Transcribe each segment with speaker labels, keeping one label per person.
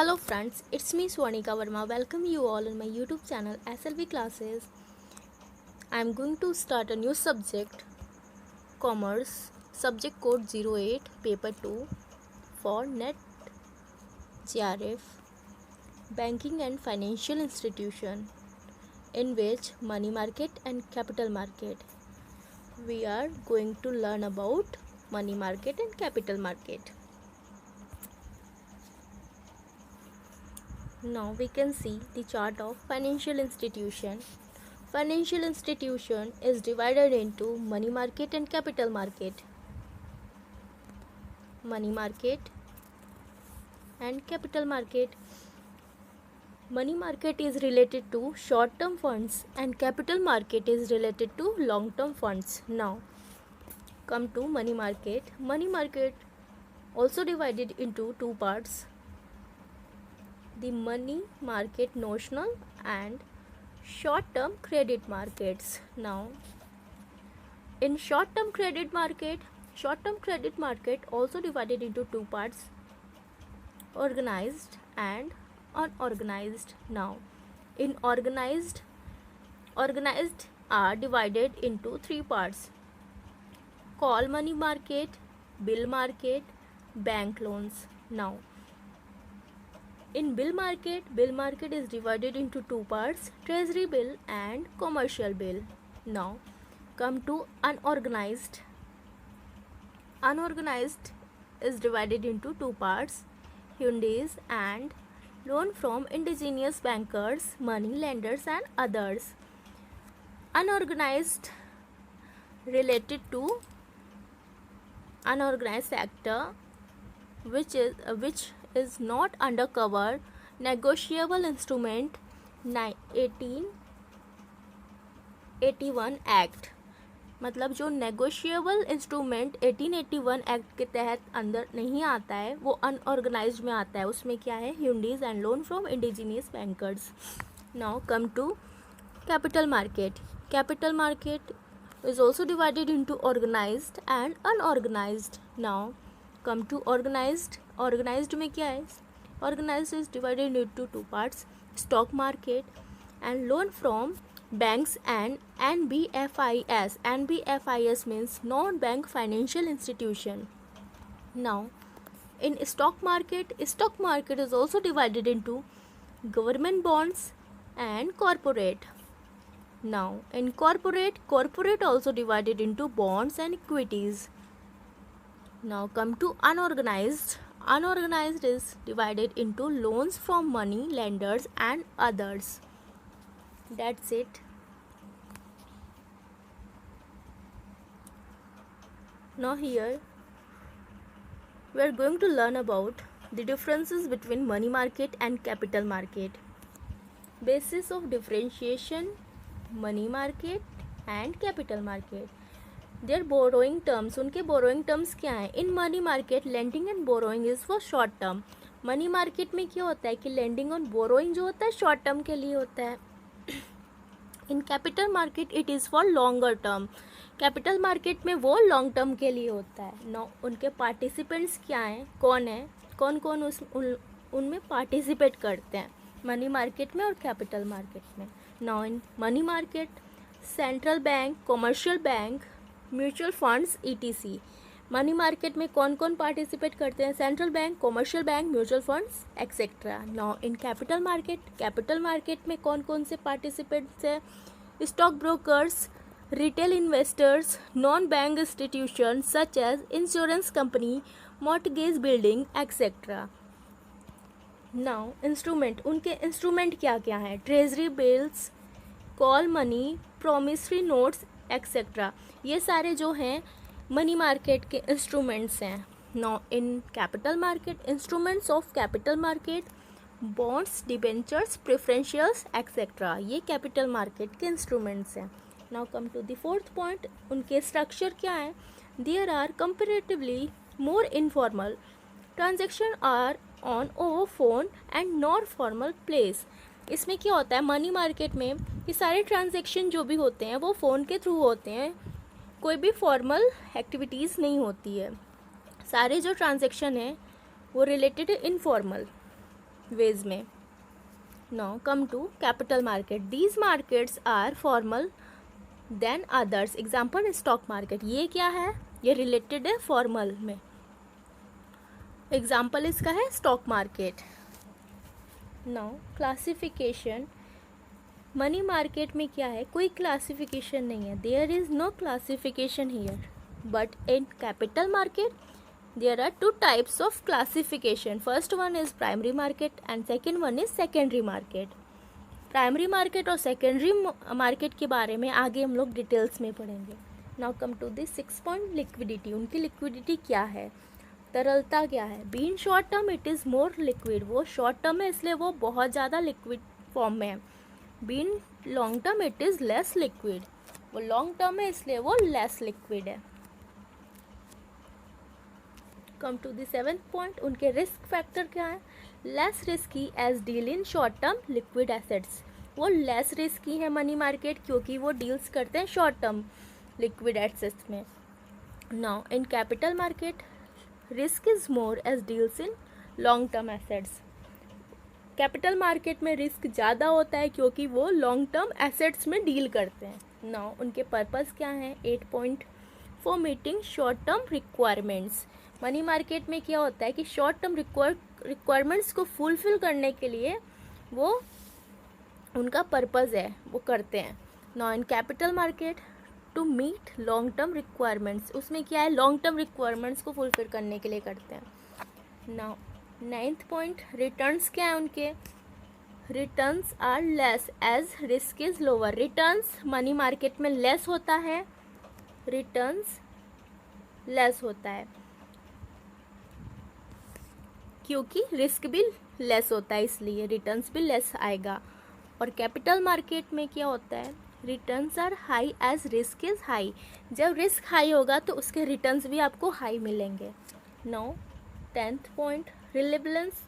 Speaker 1: Hello friends, it's me Swanika Verma. Welcome you all on my YouTube channel SLV Classes. I am going to start a new subject, Commerce, subject code 08, paper 2 for NET JRF, Banking and Financial Institution, in which money market and capital market. We are going to learn about money market and capital market. Now we can see the chart of financial institution. Financial institution is divided into money market and capital market. Money market and capital market. Money market is related to short-term funds and capital market is related to long-term funds. Now come to money market. Money market also divided into two parts. The money market notional and short-term credit markets. Now in short-term credit market also divided into two parts, organized and unorganized. Now in organized are divided into three parts: call money market, bill market, bank loans. Now in bill market is divided into two parts: treasury bill and commercial bill. Now come to unorganized. Unorganized is divided into two parts: Hyundais and loan from indigenous bankers, money lenders and others. Unorganized related to unorganized sector which is not under cover negotiable instrument 1881 act. मतलब जो negotiable instrument 1881 act के तहत अंदर नहीं आता है वो unorganised में आता है. उसमें क्या है? Hundis and loan from indigenous bankers. Now come to capital market. Capital market is also divided into organized and unorganized. Now come to organized. Organized में क्या है? Organized is divided into two parts: stock market and loan from banks and NBFIs. NBFIs means non-bank financial institution. Now in stock market is also divided into government bonds and corporate. Now in corporate also divided into bonds and equities. Now come to unorganized. Unorganized is divided into loans from money lenders and others. That's it. Now here we are going to learn about the differences between money market and capital market. Basis of differentiation, money market and capital market. Their borrowing terms, उनके borrowing terms क्या हैं? In money market lending and borrowing is for short term. Money market में क्या होता है कि lending और borrowing जो होता है शॉर्ट टर्म के लिए होता है. इन capital market it is for longer term. Capital market में वो लॉन्ग टर्म के लिए होता है. नो उनके पार्टिसिपेंट्स क्या हैं? कौन है? कौन कौन उनमें पार्टिसिपेट करते हैं मनी मार्केट में और कैपिटल मार्केट में. Now in money market central bank, commercial bank, mutual funds ETC. Money market में कौन कौन पार्टिसिपेट करते हैं? Central bank, commercial bank, mutual funds etcetera. Now in capital market में कौन कौन से पार्टिसिपेंट्स हैं? Stock brokers, retail investors, non bank institution such as insurance company, mortgage building etcetera. Now instrument, उनके इंस्ट्रूमेंट क्या क्या हैं? Treasury bills, call money, promissory notes etcetera. ये सारे जो हैं मनी मार्केट के इंस्ट्रूमेंट्स हैं. Now in capital market instruments of capital market bonds, debentures, preferentials etcetera. ये कैपिटल मार्केट के इंस्ट्रूमेंट्स हैं. Now come to the fourth point. उनके स्ट्रक्चर क्या है? There are comparatively more informal transaction are on over phone and not formal place. इसमें क्या होता है? मनी मार्केट में ये सारे ट्रांजेक्शन जो भी होते हैं वो फ़ोन के थ्रू होते हैं. कोई भी फॉर्मल एक्टिविटीज़ नहीं होती है. सारे जो ट्रांजेक्शन हैं वो रिलेटेड इनफॉर्मल. वेज में. Now come to capital market. These markets are formal than others. Example stock market. ये क्या है, ये रिलेटेड है फॉर्मल में. एग्जाम्पल इसका है stock market. Now classification. Money market में क्या है, कोई क्लासिफिकेशन नहीं है. There is no classification here. But in capital market there are two types of classification. First one is primary market and second one is secondary market. Primary market और secondary market के बारे में आगे हम लोग details में पढ़ेंगे. Now come to this 6 point. Liquidity. उनकी लिक्विडिटी क्या है, तरलता क्या है. Being short term it is more liquid. वो शॉर्ट टर्म है इसलिए वो बहुत ज़्यादा लिक्विड फॉर्म में है. Being long term it is less liquid. वो लॉन्ग टर्म है इसलिए वो लेस लिक्विड है. Come to the 7th point. उनके रिस्क फैक्टर क्या है. Less risky as deal in short term liquid assets. वो लेस रिस्की है मनी मार्केट क्योंकि वो डील्स करते हैं शॉर्ट टर्म लिक्विड एसेट्स में. Now in capital market risk is more as deals in long term assets. Capital market में risk ज़्यादा होता है क्योंकि वो लॉन्ग टर्म एसेट्स में डील करते हैं. नाउ उनके पर्पस क्या है. 8 point. For meeting short term requirements. Money market में क्या होता है कि शॉर्ट टर्म रिक्वायरमेंट्स को फुलफिल करने के लिए वो उनका पर्पज़ है, वो करते हैं. Now in capital market to meet long term requirements. उसमें क्या है, लॉन्ग टर्म रिक्वायरमेंट्स को फुलफिल करने के लिए करते हैं. Now 9th point. रिटर्न्स क्या है उनके. Returns are less as risk is lower. Returns money market में लेस होता है, रिटर्न्स लेस होता है क्योंकि रिस्क भी लेस होता है इसलिए रिटर्न्स भी लेस आएगा. और कैपिटल मार्केट में क्या होता है, returns are high as risk is high. जब रिस्क हाई होगा तो उसके रिटर्न्स भी आपको हाई मिलेंगे. Now 10th point. Relevance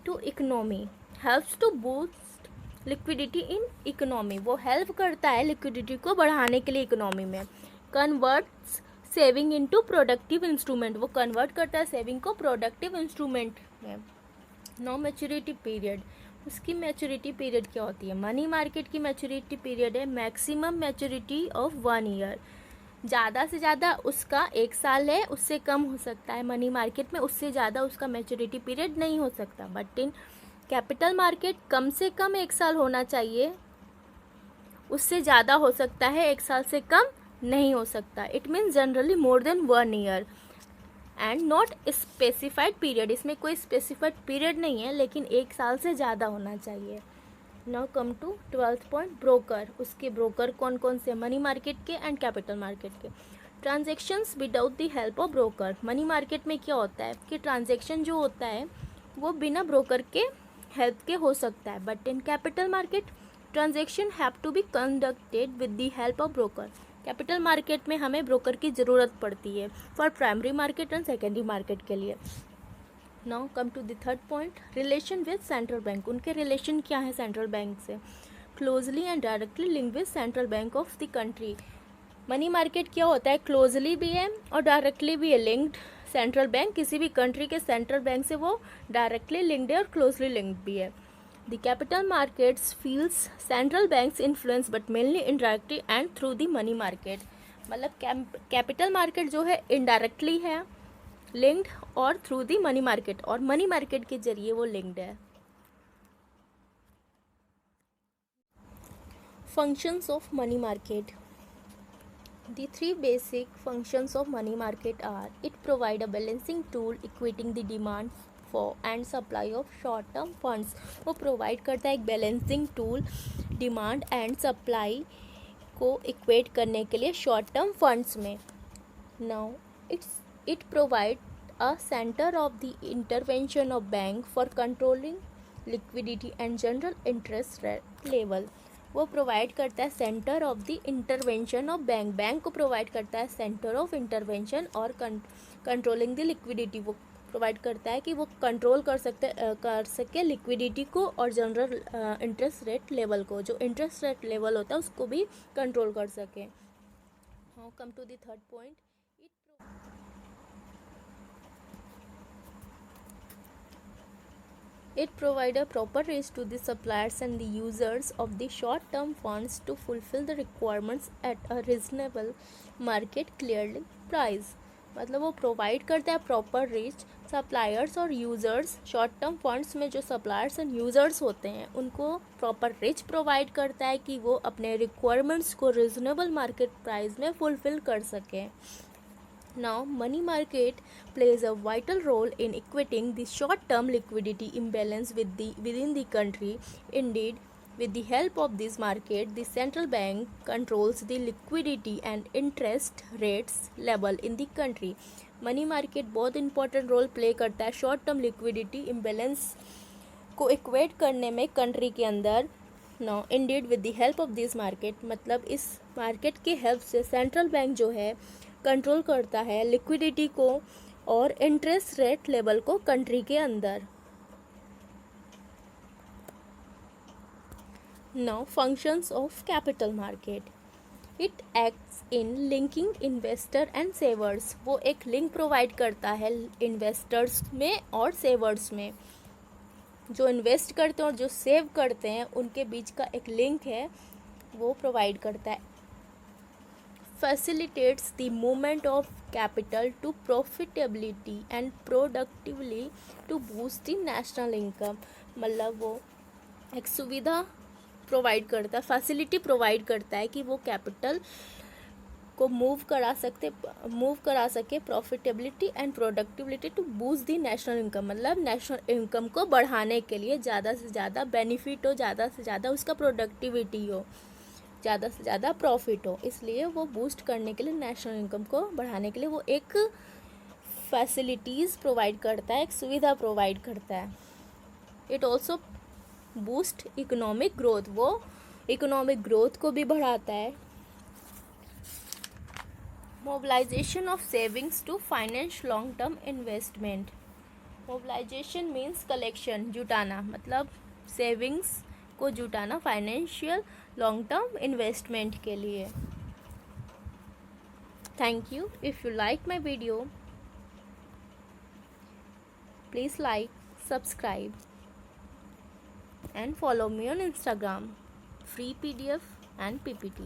Speaker 1: to economy. Helps to boost liquidity in economy. वो हेल्प करता है लिक्विडिटी को बढ़ाने के लिए इकोनॉमी में. Converts saving into productive instrument. वो कन्वर्ट करता है सेविंग को प्रोडक्टिव इंस्ट्रूमेंट में. No maturity period. उसकी मैच्योरिटी पीरियड क्या होती है. मनी मार्केट की मैच्योरिटी पीरियड है मैक्सिमम मैच्योरिटी ऑफ 1 ईयर. ज़्यादा से ज़्यादा उसका 1 साल है, उससे कम हो सकता है. मनी मार्केट में उससे ज़्यादा उसका मैच्योरिटी पीरियड नहीं हो सकता. बट इन कैपिटल मार्केट कम से कम 1 साल होना चाहिए, उससे ज़्यादा हो सकता है, 1 साल से कम नहीं हो सकता. It means generally more than 1 year and not specified period. इसमें कोई स्पेसिफाइड पीरियड नहीं है लेकिन 1 साल से ज़्यादा होना चाहिए. Now come to 12th point. Broker. उसके ब्रोकर कौन कौन से, मनी मार्केट के एंड कैपिटल मार्केट के. Transactions without the help of broker. Money market में क्या होता है कि ट्रांजेक्शन जो होता है वो बिना ब्रोकर के हेल्प के हो सकता है. But in capital market transaction have to be conducted with the help of broker. Capital market में हमें ब्रोकर की ज़रूरत पड़ती है for primary market and secondary market के लिए. Now come to the 3rd point. Relation with central bank. उनके relation क्या है सेंट्रल बैंक से. Closely and directly link with central bank of the country. Money market क्या होता है, closely भी है और डायरेक्टली भी है लिंक्ड. सेंट्रल बैंक किसी भी कंट्री के सेंट्रल बैंक से वो डायरेक्टली लिंक्ड है और क्लोजली लिंक्ड भी है. The capital markets feels central bank's influence but mainly indirectly and through the money market. मतलब कैपिटल मार्केट जो है इनडायरेक्टली है लिंक्ड और थ्रू दी मनी मार्केट, और मनी मार्केट के जरिए वो लिंक्ड है. Functions of money market. The 3 basic functions of money market are: it provide a balancing tool equating the demand and supply of short term funds. वो provide करता है एक balancing tool demand and supply को equate करने के लिए short term funds में. Now it provide a centre of the intervention of bank for controlling liquidity and general interest rate level. वो प्रोवाइड करता है centre of the intervention of bank. Bank को provide करता है सेंटर ऑफ इंटरवेंशन और controlling the liquidity. वो provide करता है कि वो कंट्रोल कर सके लिक्विडिटी को और जनरल इंटरेस्ट रेट लेवल को. जो इंटरेस्ट रेट लेवल होता है उसको भी कंट्रोल कर सके. Now come to the 3rd point. It provides a proper rates to the suppliers and the users of the short-term funds to fulfill the requirements at a reasonable market clearing price. मतलब वो provide करता है proper rate suppliers और users, short term funds में जो suppliers end users होते हैं उनको प्रॉपर रेट प्रोवाइड करता है कि वो अपने रिक्वायरमेंट्स को रिजनेबल मार्केट प्राइस में फुलफ़िल कर सकें. Now, money market plays a vital role in equating the short-term liquidity imbalance within the country. Indeed, with the help of this market, the central bank controls the liquidity and interest rates level in the country. Money market बहुत important role play करता है short term liquidity imbalance को equate करने में country के अंदर. No indeed with the help of this market, मतलब इस मार्केट की हेल्प से सेंट्रल बैंक जो है कंट्रोल करता है लिक्विडिटी को और इंटरेस्ट रेट लेवल को कंट्री के अंदर. Now functions of capital market. It acts in linking investor and savers. वो एक लिंक प्रोवाइड करता है इन्वेस्टर्स में और सेवर्स में. जो इन्वेस्ट करते हैं और जो सेव करते हैं उनके बीच का एक लिंक है वो प्रोवाइड करता है. facilitates the movement of capital to profitability and productively to boost the national income. मतलब वो एक सुविधा प्रोवाइड करता है, फैसिलिटी प्रोवाइड करता है कि वो कैपिटल को मूव करा सके profitability and productivity to boost the national income. मतलब नेशनल इनकम को बढ़ाने के लिए ज़्यादा से ज़्यादा बेनिफिट हो, ज़्यादा से ज़्यादा उसका प्रोडक्टिविटी हो, ज़्यादा से ज़्यादा प्रॉफिट हो. इसलिए वो बूस्ट करने के लिए नेशनल इनकम को बढ़ाने के लिए वो एक फैसिलिटीज़ प्रोवाइड करता है, एक सुविधा प्रोवाइड करता है. It also boost economic growth. वो इकोनॉमिक ग्रोथ को भी बढ़ाता है. Mobilisation of savings to finance long term investment. Mobilisation means collection, जुटाना, मतलब सेविंग्स को जुटाना फाइनेंशियल लॉन्ग टर्म इन्वेस्टमेंट के लिए. Thank you. If you like my video please like, subscribe and follow me on Instagram. Free PDF and PPT.